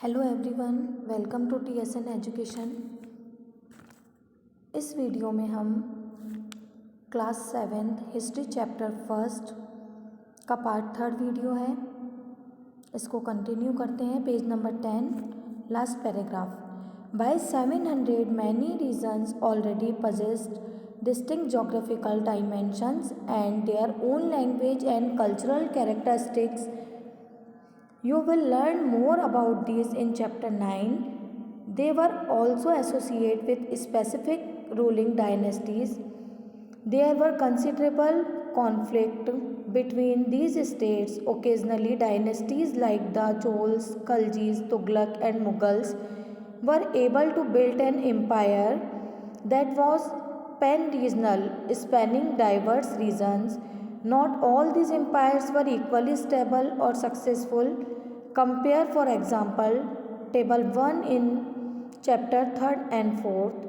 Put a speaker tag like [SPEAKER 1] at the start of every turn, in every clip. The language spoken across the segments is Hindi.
[SPEAKER 1] Hello everyone, welcome to TSN education. इस वीडियो में हम क्लास 7 हिस्ट्री चैप्टर फर्स्ट का पार्ट थर्ड वीडियो है। इसको कंटिन्यू करते हैं। Page number 10, last paragraph. By 700 many regions already possessed distinct geographical dimensions and their own language and cultural characteristics. You will learn more about these in chapter 9. They were also associated with specific ruling dynasties. There were considerable conflict between these states. Occasionally, dynasties like the Chols, Khaljis, Tughlaq, and Mughals were able to build an empire that was pan-regional, spanning diverse regions. Not all these empires were equally stable or successful. Compare, for example, table 1 in chapter 3rd and 4th.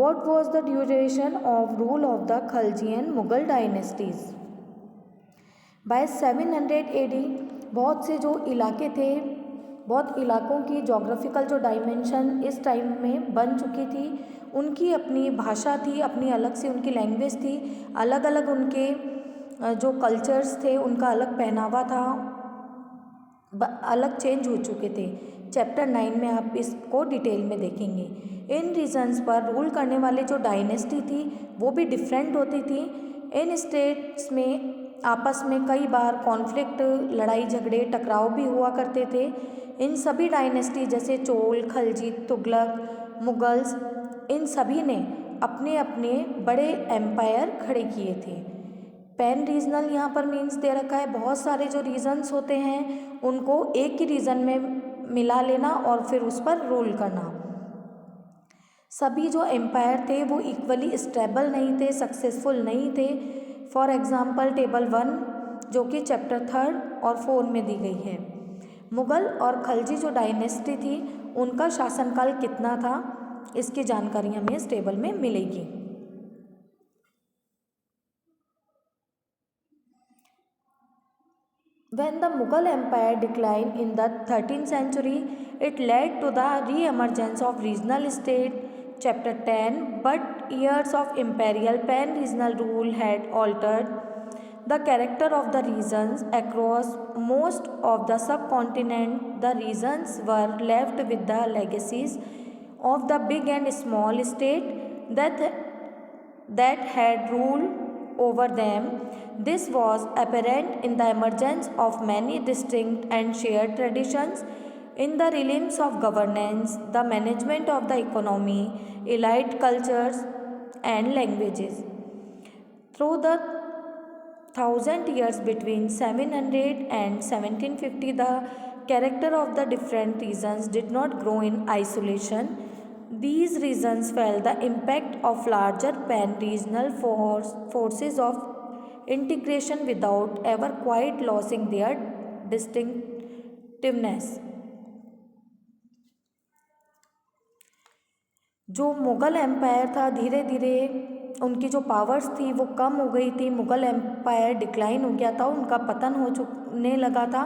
[SPEAKER 1] What was the duration of rule of the Khalji and Mughal dynasties? By 700 AD बहुत से जो इलाके थे, बहुत इलाकों की जोग्राफिकल जो डायमेंशन इस टाइम में बन चुकी थी। उनकी अपनी भाषा थी, अपनी अलग से उनकी लैंग्वेज थी, अलग अलग उनके जो कल्चर्स थे, उनका अलग पहनावा था, अलग चेंज हो चुके थे। चैप्टर 9 में आप इसको डिटेल में देखेंगे। इन रीजन्स पर रूल करने वाले जो डायनेस्टी थी वो भी डिफरेंट होती थी। इन स्टेट्स में आपस में कई बार कॉन्फ्लिक्ट, लड़ाई झगड़े, टकराव भी हुआ करते थे। इन सभी डायनेस्टी जैसे चोल, खलजी, तुगलक, मुगल्स, इन सभी ने अपने अपने बड़े एम्पायर खड़े किए थे। पैन रीजनल यहाँ पर मीन्स दे रखा है, बहुत सारे जो रीजन्स होते हैं उनको एक ही रीजन में मिला लेना और फिर उस पर रूल करना। सभी जो एम्पायर थे वो इक्वली स्टेबल नहीं थे, सक्सेसफुल नहीं थे। फॉर एग्जाम्पल टेबल 1 जो कि चैप्टर 3 और 4 में दी गई है। मुग़ल और खलजी जो डायनेस्टी थी उनका शासनकाल कितना था, इसकी जानकारी हमें इस टेबल में मिलेगी। When the Mughal Empire declined in the 13th century, it led to the re-emergence of regional state. Chapter 10. But years of imperial pan-regional rule had altered the character of the regions across most of the subcontinent. The regions were left with the legacies of the big and small state that had ruled over them. This was apparent in the emergence of many distinct and shared traditions in the realms of governance, the management of the economy, elite cultures, and languages. Through the 1,000 years between 700 and 1750, the character of the different regions did not grow in isolation. These regions felt the impact of larger pan-regional forces of integration without ever quite losing their distinctiveness. जो मुग़ल एम्पायर था धीरे धीरे उनकी जो पावर्स थी वो कम हो गई थी। मुग़ल एम्पायर डिक्लाइन हो गया था, उनका पतन होने लगा था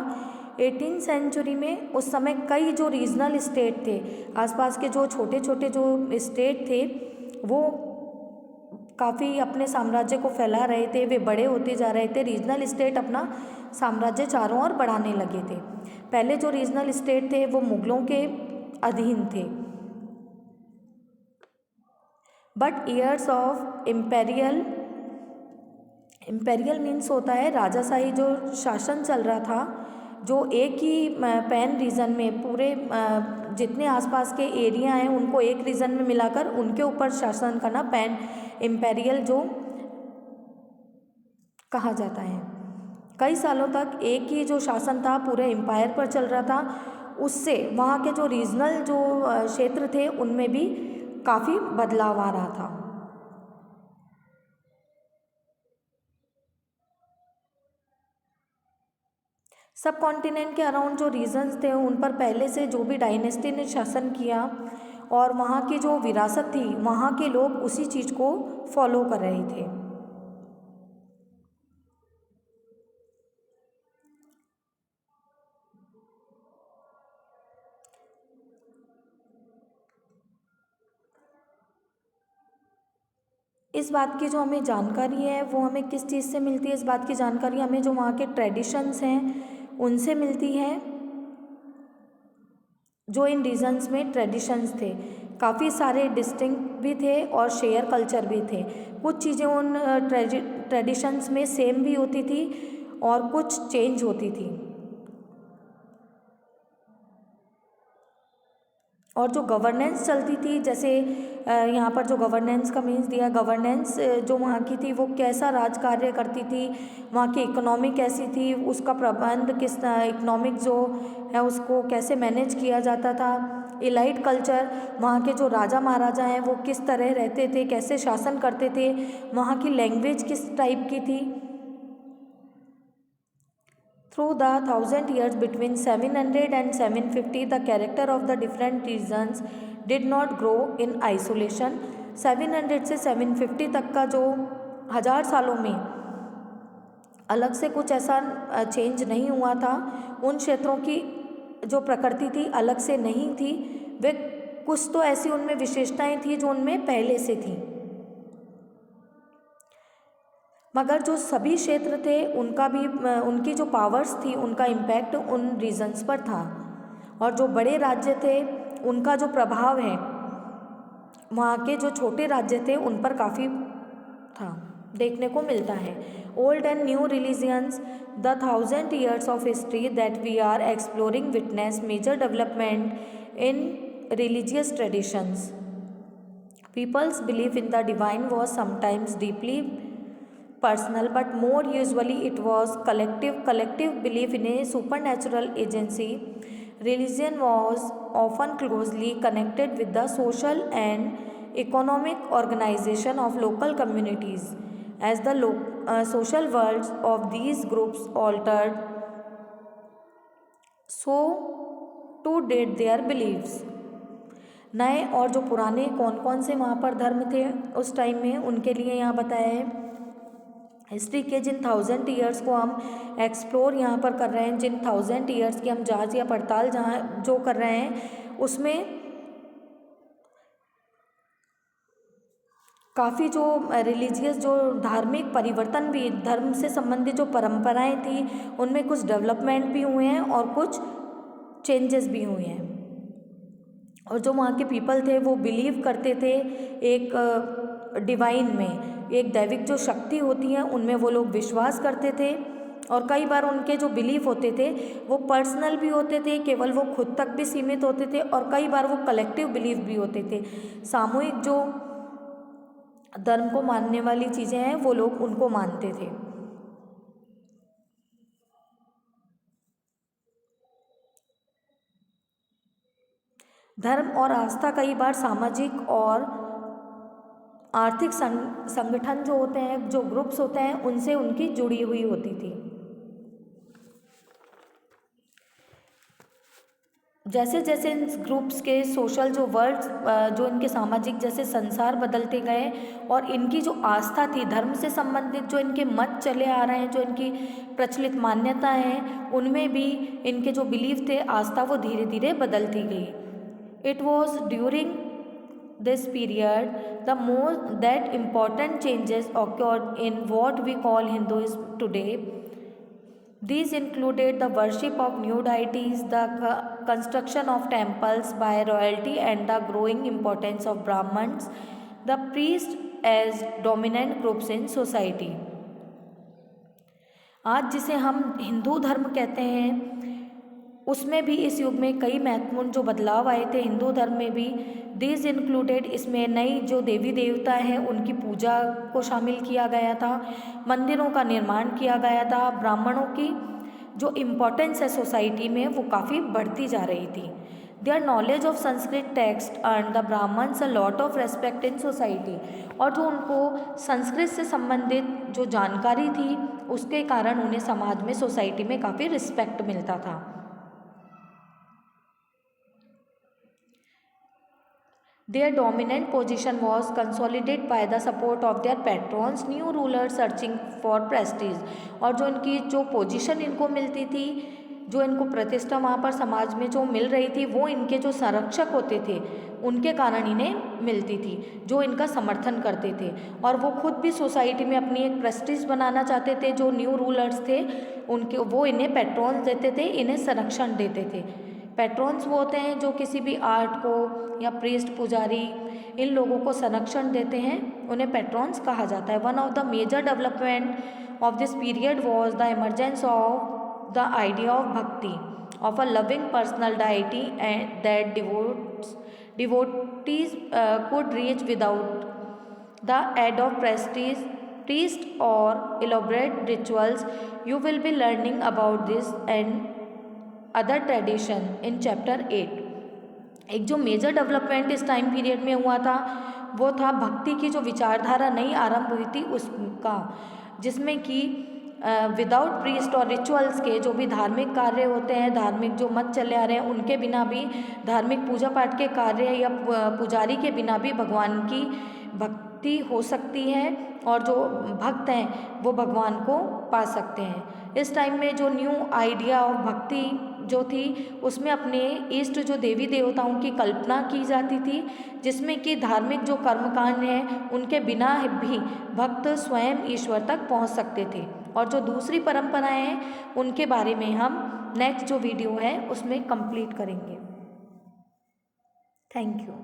[SPEAKER 1] 18th सेंचुरी में। उस समय कई जो रीजनल स्टेट थे, आसपास के जो छोटे छोटे जो स्टेट थे वो काफ़ी अपने साम्राज्य को फैला रहे थे, वे बड़े होते जा रहे थे। रीजनल स्टेट अपना साम्राज्य चारों ओर बढ़ाने लगे थे। पहले जो रीजनल स्टेट थे वो मुग़लों के अधीन थे। But years of imperial means होता है राजाशाही जो शासन चल रहा था, जो एक ही पैन रीजन में पूरे जितने आसपास के एरिया हैं उनको एक रीजन में मिलाकर उनके ऊपर शासन करना पैन इम्पेरियल जो कहा जाता है। कई सालों तक एक ही जो शासन था पूरे एम्पायर पर चल रहा था, उससे वहाँ के जो रीजनल जो क्षेत्र थे उनमें भी काफ़ी बदलाव आ रहा था। सब कॉन्टिनेंट के अराउंड जो रीजन्स थे उन पर पहले से जो भी डायनेस्टी ने शासन किया और वहाँ की जो विरासत थी वहाँ के लोग उसी चीज़ को फॉलो कर रहे थे। इस बात की जो हमें जानकारी है वो हमें किस चीज़ से मिलती है? इस बात की जानकारी हमें जो वहाँ के ट्रेडिशंस हैं उनसे मिलती है। जो इन रीजन्स में ट्रेडिशंस थे, काफ़ी सारे डिस्टिंक्ट भी थे और शेयर कल्चर भी थे। कुछ चीज़ें उन ट्रेडिशंस में सेम भी होती थी और कुछ चेंज होती थी। और जो गवर्नेंस चलती थी, जैसे यहाँ पर जो गवर्नेंस का मीन्स दिया, गवर्नेंस जो वहाँ की थी वो कैसा राज कार्य करती थी, वहाँ की इकोनॉमी कैसी थी, उसका प्रबंध किस इकोनॉमिक जो है उसको कैसे मैनेज किया जाता था। इलाइट कल्चर, वहाँ के जो राजा महाराजा हैं वो किस तरह रहते थे, कैसे शासन करते थे, वहाँ की लैंग्वेज किस टाइप की थी। Through the 1000 years between 700 and 750, the character of the different regions did not grow in isolation. 700 से 750 तक का जो 1000 सालों में अलग से कुछ ऐसा चेंज नहीं हुआ था। उन क्षेत्रों की जो प्रकृति थी अलग से नहीं थी, वे कुछ तो ऐसी उनमें विशेषताएं थी जो उनमें पहले से थी, मगर जो सभी क्षेत्र थे उनका भी उनकी जो पावर्स थी उनका इम्पैक्ट उन रीजन्स पर था। और जो बड़े राज्य थे उनका जो प्रभाव है वहाँ के जो छोटे राज्य थे उन पर काफ़ी था, देखने को मिलता है। Old and new religions, the 1000 years of history that we are exploring witness major development in religious traditions. Peoples believe in the divine was sometimes deeply personal, but more usually it was collective belief in a supernatural agency. Religion was often closely connected with the social and economic organization of local communities. As the social worlds of these groups altered, so too did their beliefs. नए और जो पुराने कौन कौन से वहाँ पर धर्म थे उस टाइम में, उनके लिए यहाँ बताया है। हिस्ट्री के जिन 1000 years को हम एक्सप्लोर यहाँ पर कर रहे हैं, जिन 1000 years की हम जांच या पड़ताल जहाँ जो कर रहे हैं, उसमें काफ़ी जो रिलीजियस जो धार्मिक परिवर्तन भी, धर्म से संबंधित जो परंपराएं थी उनमें कुछ डेवलपमेंट भी हुए हैं और कुछ चेंजेस भी हुए हैं। और जो वहाँ के पीपल थे वो बिलीव करते थे एक डिवाइन में, एक दैविक जो शक्ति होती है उनमें वो लोग विश्वास करते थे। और कई बार उनके जो बिलीफ होते थे वो पर्सनल भी होते थे, केवल वो खुद तक भी सीमित होते थे, और कई बार वो कलेक्टिव बिलीफ भी होते थे। सामूहिक जो धर्म को मानने वाली चीज़ें हैं वो लोग उनको मानते थे। धर्म और आस्था कई बार सामाजिक और आर्थिक संगठन जो होते हैं, जो ग्रुप्स होते हैं, उनसे उनकी जुड़ी हुई होती थी। जैसे जैसे इन ग्रुप्स के सोशल जो वर्ड्स जो इनके सामाजिक जैसे संसार बदलते गए, और इनकी जो आस्था थी धर्म से संबंधित, जो इनके मत चले आ रहे हैं, जो इनकी प्रचलित मान्यता हैं, उनमें भी इनके जो बिलीफ थे, आस्था, वो धीरे धीरे बदलती गई। It was during this period the more that important changes occurred in what we call Hinduism today. These included the worship of new deities, the construction of temples by royalty, and the growing importance of Brahmins, the priests, as dominant groups in society. आज जिसे हम हिंदू धर्म कहते हैं उसमें भी इस युग में कई महत्वपूर्ण जो बदलाव आए थे हिंदू धर्म में भी। दीज इंक्लूडेड, इसमें नई जो देवी देवता हैं उनकी पूजा को शामिल किया गया था, मंदिरों का निर्माण किया गया था, ब्राह्मणों की जो इम्पोर्टेंस है सोसाइटी में वो काफ़ी बढ़ती जा रही थी। Their knowledge of Sanskrit text earn the Brahmans a lot of respect in society. और जो उनको संस्कृत से संबंधित जो जानकारी थी उसके कारण उन्हें समाज में, सोसाइटी में काफ़ी रिस्पेक्ट मिलता था। Their dominant position was consolidated by the support of their patrons, new rulers searching for prestige। और जो इनकी जो पोजीशन इनको मिलती थी, जो इनको प्रतिष्ठा वहाँ पर समाज में जो मिल रही थी वो इनके जो संरक्षक होते थे उनके कारण इन्हें मिलती थी, जो इनका समर्थन करते थे। और वो खुद भी सोसाइटी में अपनी एक प्रेस्टीज बनाना चाहते थे। जो न्यू रूलर्स थे उनके वो इन्हें पैट्रॉन्स देते थे, इन्हें संरक्षण देते थे। पैट्रॉन्स वो होते हैं जो किसी भी आर्ट को या प्रीस्ट पुजारी इन लोगों को संरक्षण देते हैं, उन्हें पैट्रॉन्स कहा जाता है। One of the major development of this period was the emergence of the idea of bhakti of a loving personal deity and that devotees could reach without the aid of priest or elaborate rituals. You will be learning about this and other tradition in chapter 8. एक जो मेजर डेवलपमेंट इस टाइम पीरियड में हुआ था वो था भक्ति की जो विचारधारा नई आरंभ हुई थी उसका, जिसमें कि विदाउट प्रीस्ट और रिचुअल्स के जो भी धार्मिक कार्य होते हैं, धार्मिक जो मत चले आ रहे हैं उनके बिना भी, धार्मिक पूजा पाठ के कार्य या पुजारी के बिना भी भगवान की भक्ति हो सकती है और जो भक्त हैं वो भगवान को पा सकते हैं। इस टाइम में जो न्यू आइडिया ऑफ भक्ति जो थी उसमें अपने इष्ट जो देवी देवताओं की कल्पना की जाती थी, जिसमें कि धार्मिक जो कर्मकांड हैं उनके बिना भी भक्त स्वयं ईश्वर तक पहुंच सकते थे। और जो दूसरी परंपराएं हैं उनके बारे में हम नेक्स्ट जो वीडियो है उसमें कंप्लीट करेंगे। Thank you.